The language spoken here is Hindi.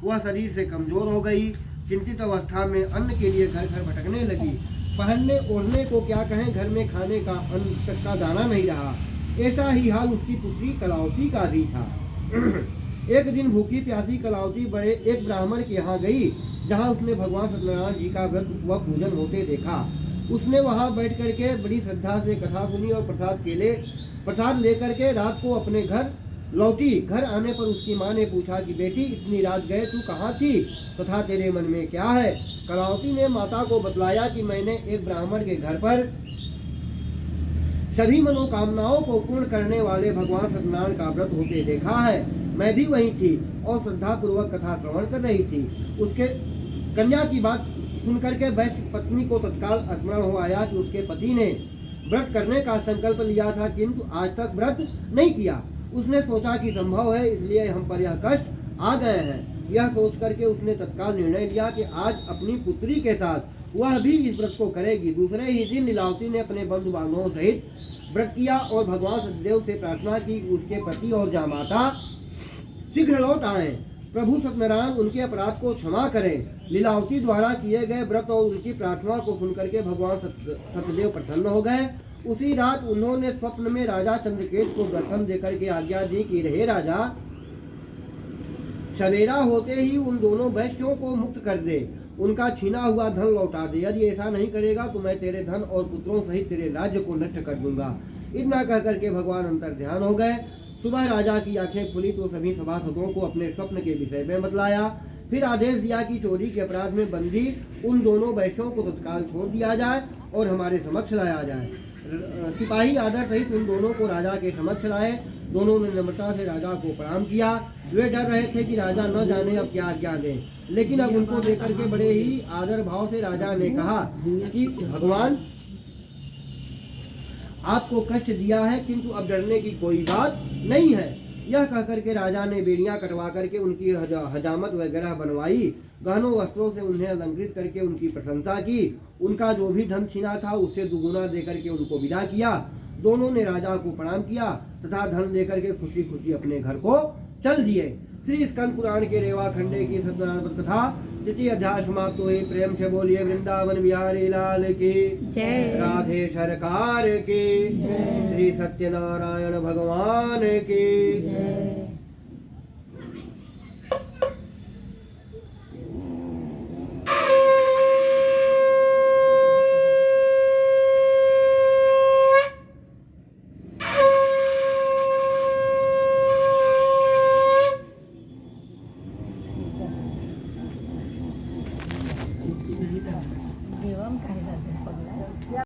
वह शरीर से कमजोर हो गई। चिंतित अवस्था में अन्न के लिए घर घर भटकने लगी। पहनने ओढ़ने को क्या कहें, घर में खाने का अन्न तक का दाना नहीं रहा। ऐसा ही हाल उसकी पुत्री कलावती का भी था। एक दिन भूखी प्यासी कलावती बड़े एक ब्राह्मण के यहाँ गई, जहाँ उसने भगवान सत्यनारायण जी का व्रत व पूजन होते देखा। उसने वहाँ बैठ करके बड़ी श्रद्धा से कथा सुनी और प्रसाद लेकर के रात को अपने घर लौटी। घर आने पर उसकी माँ ने पूछा कि बेटी, इतनी रात गए तू कहाँ थी तथा तेरे मन में क्या है। कलावती ने माता को बतलाया कि मैंने एक ब्राह्मण के घर पर सभी मनोकामनाओं को पूर्ण करने वाले भगवान सत्यनारायण का व्रत होते देखा है। मैं भी वहीं थी और श्रद्धा पूर्वक कथा श्रवण कर रही थी। उसके कन्या की बात सुनकर के वैश्य पत्नी को तत्काल स्मरण हो आया कि उसके पति ने व्रत करने का संकल्प लिया था, किंतु आज तक व्रत नहीं किया। उसने सोचा कि संभव है, इसलिए हम पर यह कष्ट आ गए हैं। यह सोच करके उसने तत्काल निर्णय लिया कि आज अपनी पुत्री के साथ वह भी इस व्रत को करेगी। दूसरे ही दिन लीलावती ने अपने बंधु बांधवों सहित व्रत किया और भगवान सत्यदेव से प्रार्थना की उसके पति और जामाता शीघ्र लौट आए। प्रभु सत्यनारायण उनके अपराध को क्षमा करें। लीलावती द्वारा किए गए व्रत और उनकी प्रार्थना को सुनकर के भगवान सत्यदेव प्रसन्न हो गए। उसी रात उन्होंने स्वप्न में राजा चंद्रकेत को दर्शन देकर के आज्ञा दी कि हे राजा, सवेरा होते ही उन दोनों वैश्यों को मुक्त कर दे, उनका छीना हुआ धन लौटा दे। यदि ऐसा नहीं करेगा तो मैं तेरे धन और पुत्रों सहित तेरे राज्य को नष्ट कर दूंगा। इतना कह करके भगवान अंतर ध्यान हो गए। सुबह राजा की आंखें खुली तो सभी सभासदों को अपने स्वप्न के विषय में बतलाया। फिर आदेश दिया कि चोरी के अपराध में बंदी उन दोनों वैश्यों को तत्काल छोड़ दिया जाए और हमारे समक्ष लाया जाए। सिपाही आदर सहित उन दोनों को राजा के समक्ष लाए। दोनों ने नम्रता से राजा को प्रणाम किया। वे डर रहे थे कि राजा न जाने अब क्या आज्ञा दें, लेकिन अब उनको देकर के बड़े ही आदर भाव से राजा ने कहा कि भगवान आपको कष्ट दिया है, किंतु अब डरने की कोई बात नहीं है। यह कहकर के राजा ने बेड़ियां कटवा करके उनकी हजामत वगैरह बनवाई। गहनों वस्त्रों से उन्हें अलंकृत करके उनकी प्रशंसा की। उनका जो भी धन छीना था उससे दुगुना देकर के उनको विदा किया। दोनों ने राजा को प्रणाम किया तथा धन लेकर के खुशी खुशी अपने घर को चल दिए। श्री स्कंद पुराण के रेवा खंडे की सत्यनारायण कथा तृतीय अध्याय समाप्त हुई। प्रेम से बोलिए वृंदावन बिहारी लाल की जय, राधे सरकार की, श्री सत्यनारायण भगवान की जय। जेवण काय झालं